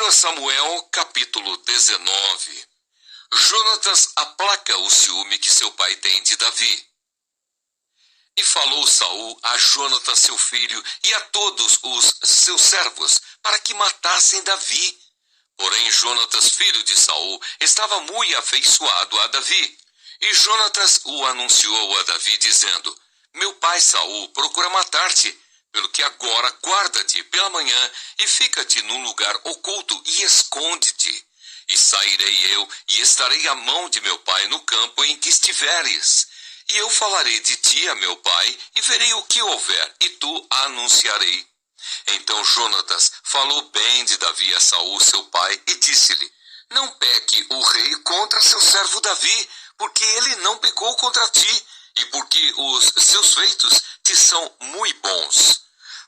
2 Samuel, capítulo 19. Jonatas aplaca o ciúme que seu pai tem de Davi. E falou Saul a Jonatas seu filho e a todos os seus servos, para que matassem Davi. Porém Jonatas, filho de Saul, estava muito afeiçoado a Davi. E Jonatas o anunciou a Davi, dizendo: Meu pai Saul procura matar-te, pelo que agora guarda-te pela manhã e fica-te num lugar oculto e esconde-te. E sairei eu e estarei à mão de meu pai no campo em que estiveres. E eu falarei de ti a meu pai e verei o que houver, e tu anunciarei. Então Jonatas falou bem de Davi a Saul seu pai e disse-lhe: Não peque o rei contra seu servo Davi, porque ele não pecou contra ti, e porque os seus feitos te são muito bons.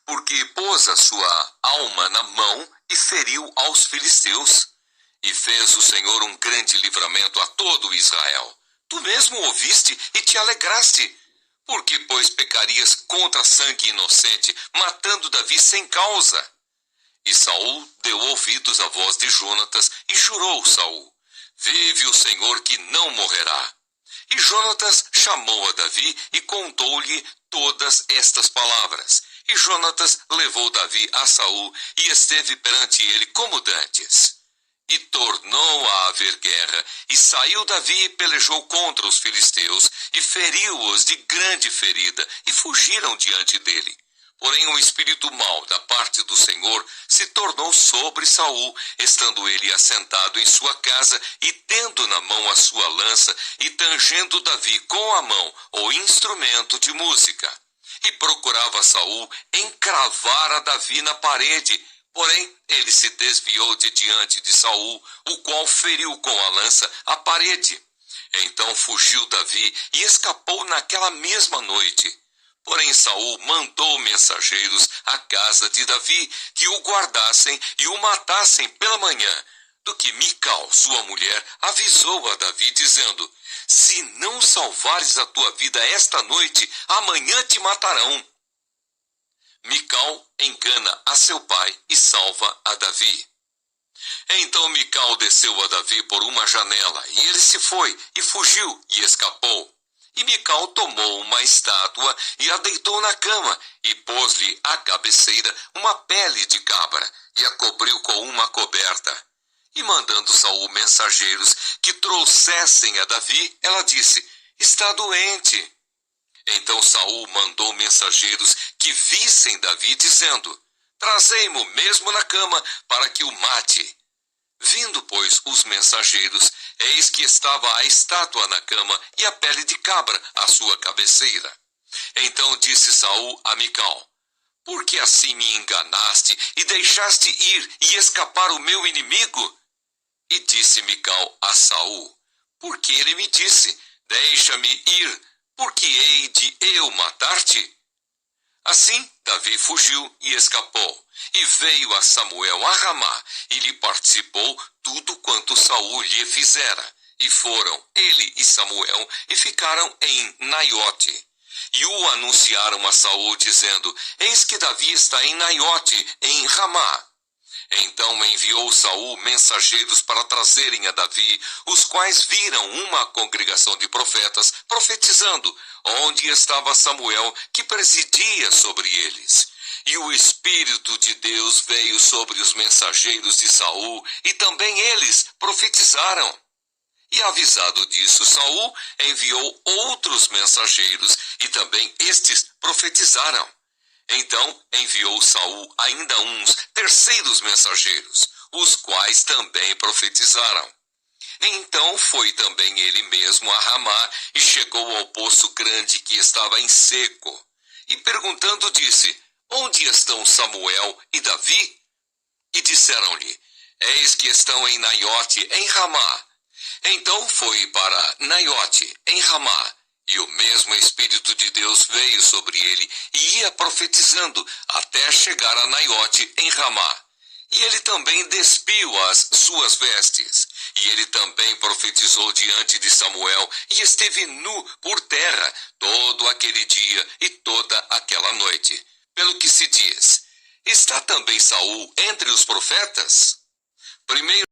Porque pôs a sua alma na mão e feriu aos filisteus. E fez o Senhor um grande livramento a todo Israel. Tu mesmo ouviste e te alegraste. Porque, pois, pecarias contra sangue inocente, matando Davi sem causa? E Saul deu ouvidos à voz de Jonatas e jurou Saul: Vive o Senhor que não morrerá. E Jonatas chamou a Davi e contou-lhe todas estas palavras. E Jonatas levou Davi a Saul e esteve perante ele como dantes. E tornou a haver guerra, e saiu Davi e pelejou contra os filisteus, e feriu-os de grande ferida, e fugiram diante dele. Porém o espírito mau da parte do Senhor se tornou sobre Saul, estando ele assentado em sua casa, e tendo na mão a sua lança, e tangendo Davi com a mão o instrumento de música. E procurava Saul encravar a Davi na parede, porém ele se desviou de diante de Saul, o qual feriu com a lança a parede. Então fugiu Davi e escapou naquela mesma noite. Porém Saul mandou mensageiros à casa de Davi, que o guardassem e o matassem pela manhã, do que Mical, sua mulher, avisou a Davi, dizendo: Se não salvares a tua vida esta noite, amanhã te matarão. Mical engana a seu pai e salva a Davi. Então Mical desceu a Davi por uma janela, e ele se foi, e fugiu, e escapou. E Mical tomou uma estátua e a deitou na cama, e pôs-lhe à cabeceira uma pele de cabra, e a cobriu com uma coberta. E mandando Saul mensageiros que trouxessem a Davi, ela disse: Está doente. Então Saul mandou mensageiros que vissem Davi, dizendo: Trazei-mo mesmo na cama, para que o mate. Vindo, pois, os mensageiros, eis que estava a estátua na cama e a pele de cabra à sua cabeceira. Então disse Saul a Mical: Por que assim me enganaste e deixaste ir e escapar o meu inimigo? E disse Mical a Saul: Porque ele me disse: Deixa-me ir, porque hei de eu matar-te? Assim Davi fugiu e escapou, e veio a Samuel a Ramá, e lhe participou tudo quanto Saul lhe fizera. E foram ele e Samuel, e ficaram em Naiote. E o anunciaram a Saul, dizendo: Eis que Davi está em Naiote, em Ramá. Então enviou Saul mensageiros para trazerem a Davi, os quais viram uma congregação de profetas profetizando, onde estava Samuel, que presidia sobre eles. E o Espírito de Deus veio sobre os mensageiros de Saul, e também eles profetizaram. E avisado disso, Saul enviou outros mensageiros, e também estes profetizaram. Então enviou Saul ainda uns terceiros mensageiros, os quais também profetizaram. Então foi também ele mesmo a Ramá, e chegou ao poço grande que estava em seco. E perguntando disse: Onde estão Samuel e Davi? E disseram-lhe: Eis que estão em Naiote, em Ramá. Então foi para Naiote, em Ramá. E o mesmo Espírito de Deus veio sobre ele, e ia profetizando, até chegar a Naiote, em Ramá. E ele também despiu as suas vestes. E ele também profetizou diante de Samuel, e esteve nu por terra todo aquele dia e toda aquela noite. Pelo que se diz: Está também Saul entre os profetas? Primeiro